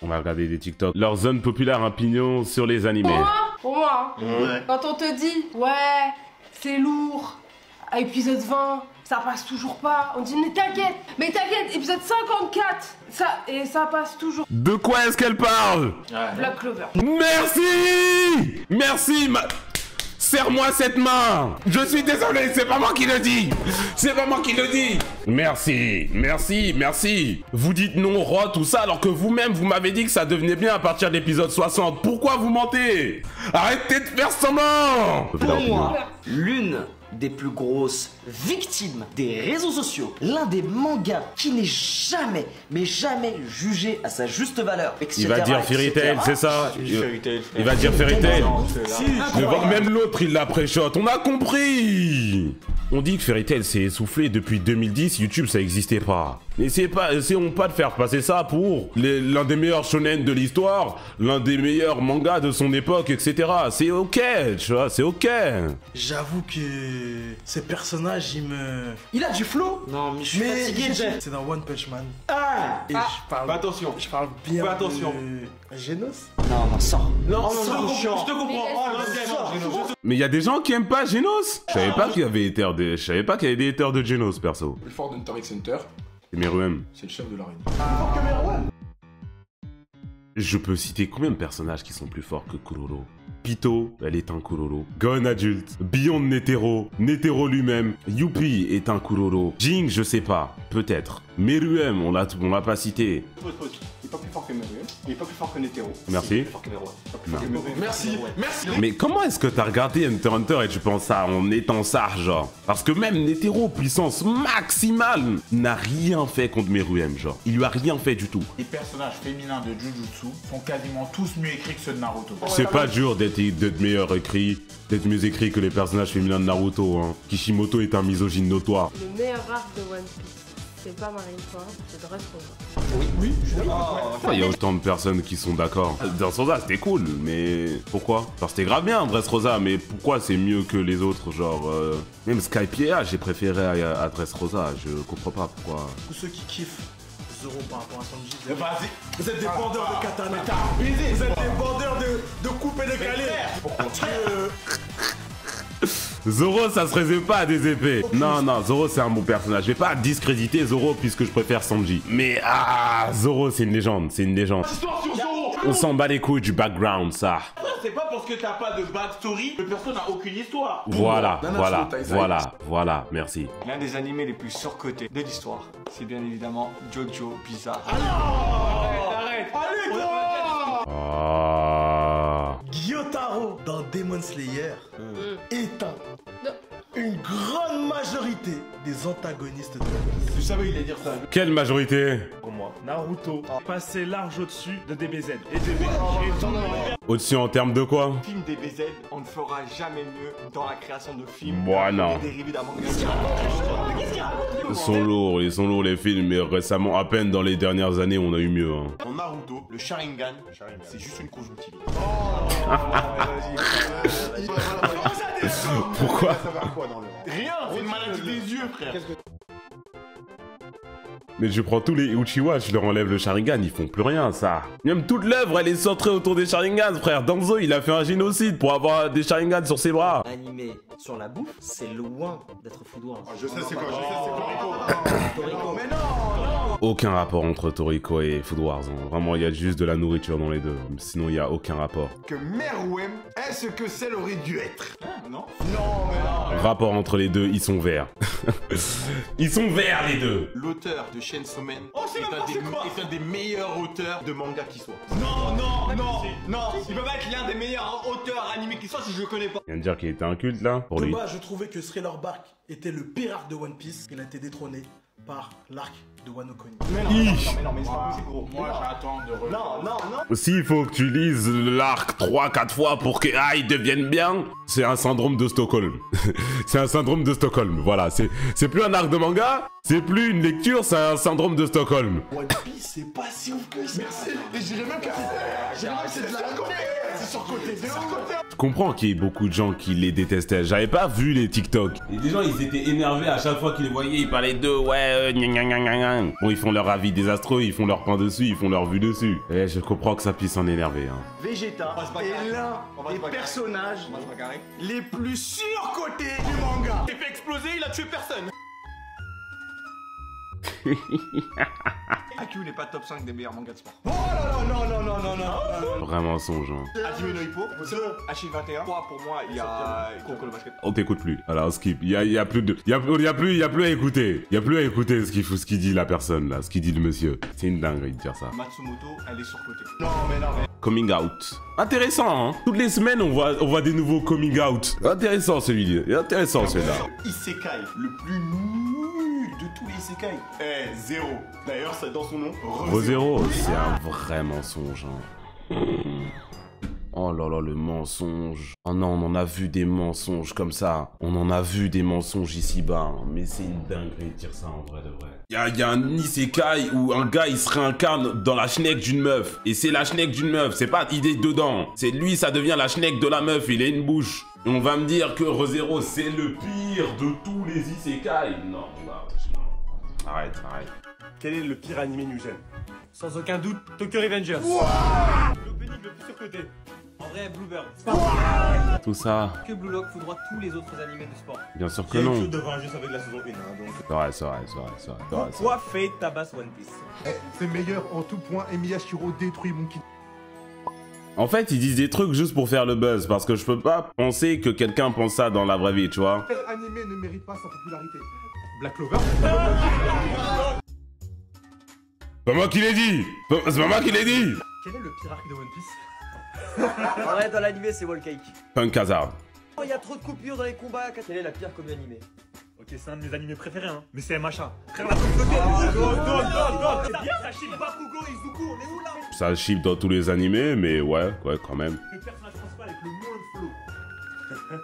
On va regarder des TikTok. Leur zone populaire opinion sur les animés. Pour moi, quand on te dit, ouais, c'est lourd, à épisode 20, ça passe toujours pas. On dit, mais t'inquiète, épisode 54, ça passe toujours. De quoi est-ce qu'elle parle? Black Clover. Merci! Merci, serre-moi cette main! Je suis désolé, c'est pas moi qui le dis! C'est pas moi qui le dis! Merci, merci, merci! Vous dites non, rot, tout ça, alors que vous-même, vous m'avez dit que ça devenait bien à partir de l'épisode 60. Pourquoi vous mentez? Arrêtez de faire semblant! Pour moi, l'une des plus grosses victimes des réseaux sociaux, l'un des mangas qui n'est jamais, mais jamais jugé à sa juste valeur, etc. Il va dire Fairy Tail, c'est ça? Il va dire Fairy Tail. Même l'autre, il l'a pré-shot. On a compris! On dit que Fairy Tail s'est essoufflé depuis 2010, YouTube ça existait pas. Mais essayons pas de faire passer ça pour l'un des meilleurs shonen de l'histoire, l'un des meilleurs mangas de son époque, etc. C'est ok, tu vois, c'est ok. J'avoue que ces personnages, il a du flow. Non, mais je suis fatigué, Jeff. C'est dans One Punch Man. Ah, et je parle. Attention. Je parle bien. Fais attention. De Genos. Non, sors. Non, je te comprends. Mais il y a des gens qui aiment pas Genos. Je savais pas qu'il y avait des haters de Genos, perso. Le plus fort d'Hunter x Hunter, C'est Meruem. c'est le chef de l'arène. Je peux citer combien de personnages qui sont plus forts que Kuroro? Pito, elle est un Kuroro. Gon adulte. Beyond Netero. Netero lui-même. Youpi est un Kuroro. Jing, je sais pas. Peut-être. Meruem, on l'a pas cité. Il est pas plus fort que Meruem. Il est pas plus fort que Netero. Merci. Merci. Mais comment est-ce que t'as regardé Hunter x Hunter et tu penses ça en étant sage, genre? Parce que même Netero, puissance maximale, n'a rien fait contre Meruem, genre. Il lui a rien fait du tout. Les personnages féminins de Jujutsu sont quasiment tous mieux écrits que ceux de Naruto. C'est pas dur d'être meilleur écrit, d'être mieux écrit que les personnages féminins de Naruto, hein. Kishimoto est un misogyne notoire. Le meilleur arc de One Piece, c'est pas Marineford, c'est Dressrosa. Oui. Pourquoi il y a autant de personnes qui sont d'accord? Dressrosa c'était cool, mais pourquoi? Genre c'était grave bien Dressrosa, mais pourquoi c'est mieux que les autres? Genre, même Skypiea j'ai préféré à Dressrosa, je comprends pas pourquoi. Tous ceux qui kiffent Zoro par rapport à Sanji. Vas-y. Vous êtes des vendeurs de katana. Vous êtes des vendeurs de coupe et de calais. Zoro ça se résume pas à des épées. Non, Zoro c'est un bon personnage. Je vais pas discréditer Zoro puisque je préfère Sanji. Mais Zoro c'est une légende, On s'en bat les couilles du background, ça. C'est pas parce que t'as pas de backstory que personne n'a aucune histoire. Voilà, merci. L'un des animés les plus surcotés de l'histoire, c'est bien évidemment Jojo Bizarre. Arrête. Allez, toi Ah. Gyotaro dans Demon Slayer éteint une grande majorité des antagonistes de One Piece. Je savais qu'il allait dire ça. Quelle majorité? Pour moi, Naruto passait large au-dessus de DBZ. Et Au-dessus en termes de quoi? Film DBZ, on ne fera jamais mieux dans la création de films. Moi non. Dérivés d'un manga. Ils sont lourds les films, mais récemment, à peine dans les dernières années, on a eu mieux. Hein. Dans Naruto, le Sharingan, c'est juste une conjonctivite. Pourquoi? Ça va quoi dans le Rien, c'est une maladie des yeux, frère. Mais je prends tous les Uchiwa, je leur enlève le Sharingan, ils font plus rien, ça. Même toute l'œuvre, elle est centrée autour des Sharingans, frère. Danzo, il a fait un génocide pour avoir des Sharingans sur ses bras. Animé sur la bouffe, c'est loin d'être foudroyant. Je sais c'est quoi, Toriko. Mais non. Aucun rapport entre Toriko et Food Wars. Hein. Vraiment, il y a juste de la nourriture dans les deux. Sinon, il n'y a aucun rapport. Que Meruem est ce que celle aurait dû être. Non. Non, mais non. Rapport entre les deux, ils sont verts. Ils sont verts, les deux. L'auteur de Chainsaw Man c'est est un des meilleurs auteurs de manga qui soit. Non. Il peut pas être l'un des meilleurs auteurs animés qui soit si je le connais pas. Il vient de dire qu'il était un culte, là, pour De lui. base, je trouvais que Thriller Bark était le pire arc de One Piece. Il a été détrôné par l'arc de Wano Kuni. Mais c'est pas possible, gros. Moi, j'attends de revoir. Non. S'il faut que tu lises l'arc 3-4 fois pour qu'il devienne bien, c'est un syndrome de Stockholm. C'est un syndrome de Stockholm, voilà. C'est plus un arc de manga, c'est plus une lecture, c'est un syndrome de Stockholm. One Piece, c'est pas si ouf que ça. Merci. Et je dirais même que c'est de la côté. C'est surcoté. Je comprends qu'il y ait beaucoup de gens qui les détestaient. J'avais pas vu les TikTok. Et des gens, ils étaient énervés à chaque fois qu'ils les voyaient. Ils parlaient d'eux, ouais, gna gna gna gna gna. dingue. Bon, ils font leur avis désastreux, ils font leur pain dessus, ils font leur vue dessus. Et je comprends que ça puisse en énerver. Hein. Vegeta est l'un des personnages les plus surcotés du manga. Il s'est fait exploser, il a tué personne. AQ n'est pas top 5 des meilleurs mangas de sport. Oh là là, non. Vraiment songeant. Hajime no Ippo, H21. Pour moi, il y a Kuroko no Basket. On t'écoute plus. Voilà, on skip. Il y a plus à écouter. Il y a plus à écouter ce qu'il dit la personne là, ce qu'il dit le monsieur. C'est une dinguerie de dire ça. Matsumoto, elle est surcotée. Non mais. Coming out. Intéressant, hein. Toutes les semaines, on voit des nouveaux coming out. Intéressant celui-là. Intéressant celui-là. Isekai, le plus nul de tous les isekai. Zéro. D'ailleurs, c'est dans son nom. ReZero, c'est un vrai mensonge. Hein. Oh là là, le mensonge. Oh non, on en a vu des mensonges comme ça. On en a vu des mensonges ici-bas. Hein. Mais c'est une dinguerie de dire ça en vrai de vrai. Il y a un isekai où un gars il se réincarne dans la schneck d'une meuf. Et c'est la schneck d'une meuf, c'est pas idée dedans. C'est lui, ça devient la schneck de la meuf, il a une bouche. Et on va me dire que ReZero c'est le pire de tous les isekai. Non, non. Arrête. Quel est le pire animé New Gen? Sans aucun doute, Tokyo Revengers. L'opening le plus surcoté. En vrai, Bluebird. Tout ça. Que Blue Lock foudroie tous les autres animés de sport. Bien sûr que non. Il y a devant juste avec la saison 1. Hein, donc. C'est vrai. Pourquoi Fate tabasse One Piece? C'est meilleur en tout point et Miyashiro détruit mon kit. En fait, ils disent des trucs juste pour faire le buzz, parce que je peux pas penser que quelqu'un pense ça dans la vraie vie, tu vois. Quel animé ne mérite pas sa popularité? Black Clover. C'est pas moi qui l'ai dit. C'est pas moi qui l'ai dit. Quel est le pire arc de One Piece? En vrai, dans l'animé, c'est Wall Cake. Punk Hazard. Oh, il y a trop de coupures dans les combats. Quelle est la pire comédie animée? Ok, c'est un de mes animés préférés, hein. Mais c'est MHA. Frère, la donne. C'est bien, ça chip Bakugo, Izuku, on est où là? Ça chip dans tous les animés, mais ouais, quand même. Le personnage principal avec le moins de flow.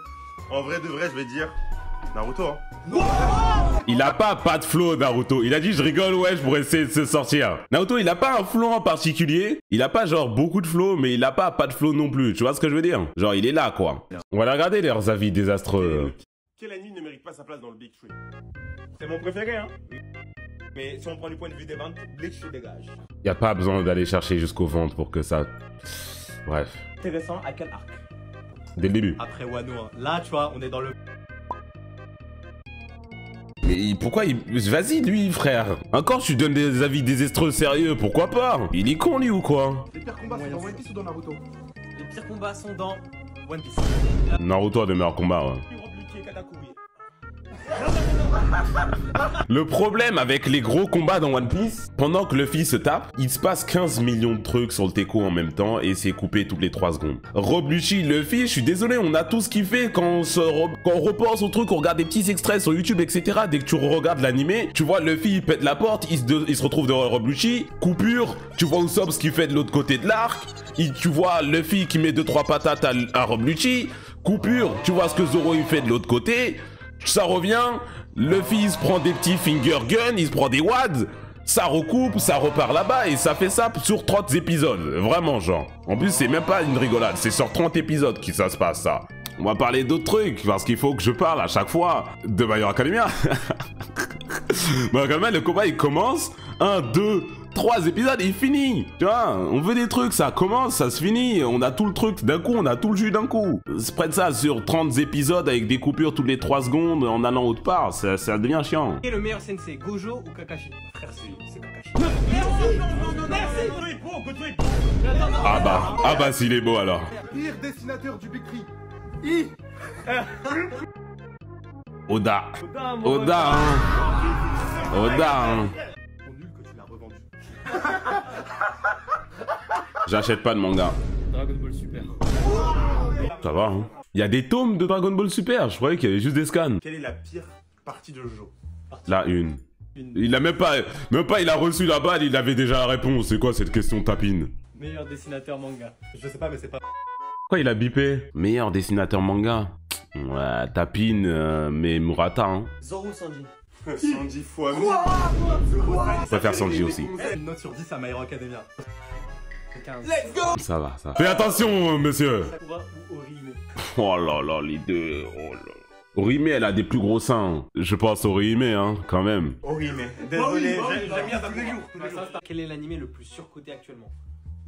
En vrai de vrai, je vais dire Naruto, hein. Il a pas de flow, Naruto. Il a dit je rigole, ouais, pour essayer de se sortir. Naruto, il a pas un flow en particulier. Il a pas genre beaucoup de flow, mais il a pas de flow non plus. Tu vois ce que je veux dire? Genre, il est là, quoi. On va regarder leurs avis désastreux. Quel anime ne mérite pas sa place dans le Big Tree? C'est mon préféré, hein. Mais si on prend du point de vue des ventes, Bleach se dégage. Y a pas besoin d'aller chercher jusqu'aux ventes pour que ça... Bref. Intéressant à quel arc? Dès le début. Après Wano, hein. Là, tu vois, on est dans le... Mais pourquoi il... Vas-y, lui, frère. Encore, tu donnes des avis désastreux sérieux, pourquoi pas? Il est con, lui, ou quoi? Les pires combats sont dans One Piece ou dans Naruto? Les pires combats sont dans One Piece. Naruto a de meilleurs combats, ouais. Le problème avec les gros combats dans One Piece, pendant que Luffy se tape, il se passe 15 millions de trucs sur le Teco en même temps et c'est coupé toutes les 3 secondes. Rob Lucci, Luffy, je suis désolé, on a tout ce qu'il fait quand on repense au truc, on regarde des petits extraits sur YouTube, etc. Dès que tu regardes l'animé, tu vois Luffy, il pète la porte, il se retrouve devant Rob Lucci, coupure, tu vois Usopp ce qu'il fait de l'autre côté de l'arc, tu vois Luffy qui met 2-3 patates à Rob Lucci, coupure, tu vois ce que Zoro il fait de l'autre côté, ça revient, Luffy il se prend des petits finger guns, il se prend des wads, ça recoupe, ça repart là-bas et ça fait ça sur 30 épisodes, vraiment genre. En plus c'est même pas une rigolade, c'est sur 30 épisodes que ça se passe ça. On va parler d'autres trucs parce qu'il faut que je parle à chaque fois de My Hero Academia. My Hero Academia, le combat il commence, 1, 2, 3 épisodes et il finit. Tu vois, on veut des trucs, ça commence, ça se finit, on a tout le truc d'un coup, on a tout le jus d'un coup. Spread ça sur 30 épisodes avec des coupures toutes les 3 secondes en allant autre part, ça devient chiant. Qui est le meilleur sensei, Gojo ou Kakashi? Frère, c'est Kakashi. Non, merci. Ah bah s'il est beau alors. Pire dessinateur du Big Tree. I. Oda, hein. Oda, hein. Nul que tu l'as revendu. J'achète pas de manga. Dragon Ball Super. Ça va, hein. Il y a des tomes de Dragon Ball Super, je croyais qu'il y avait juste des scans. Quelle est la pire partie de Jojo? La une. Il a même pas, il a reçu la balle, il avait déjà la réponse. C'est quoi cette question tapine? Meilleur dessinateur manga. Je sais pas, mais c'est pas... Quoi il a bipé? Meilleur dessinateur manga. Ouais, tapine, mais Murata, hein. Zoro ou Sanji? Sanji fois 1000. Je préfère Sanji aussi. Une note sur 10 à My Hero Academia. 15. Let's go! Ça va. Fais attention, monsieur. Sakura ou Orihime? Oh là là, les deux. Oh là. Orihime, elle a des plus gros seins. Je pense Orihime, hein, quand même. Orihime. Désolé, j'aime bien tous les jours. Quel est l'anime le plus surcoté actuellement?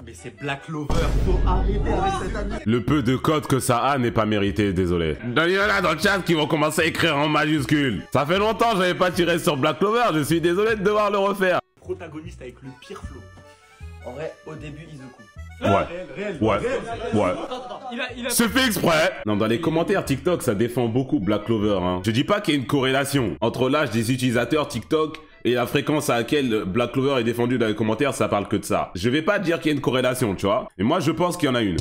Mais c'est Black Clover. Faut arrêter avec cet anime. Le peu de code que ça a n'est pas mérité, désolé. Il y en a dans le chat qui vont commencer à écrire en majuscule. Ça fait longtemps que j'avais pas tiré sur Black Clover, je suis désolé de devoir le refaire. Protagoniste avec le pire flow. En vrai, au début, Izuku. Ouais. C'est fait exprès. Non, dans les commentaires TikTok, ça défend beaucoup Black Clover, hein. Je dis pas qu'il y a une corrélation entre l'âge des utilisateurs TikTok et la fréquence à laquelle Black Clover est défendu dans les commentaires, ça parle que de ça. Je vais pas dire qu'il y a une corrélation, tu vois. Mais moi, je pense qu'il y en a une.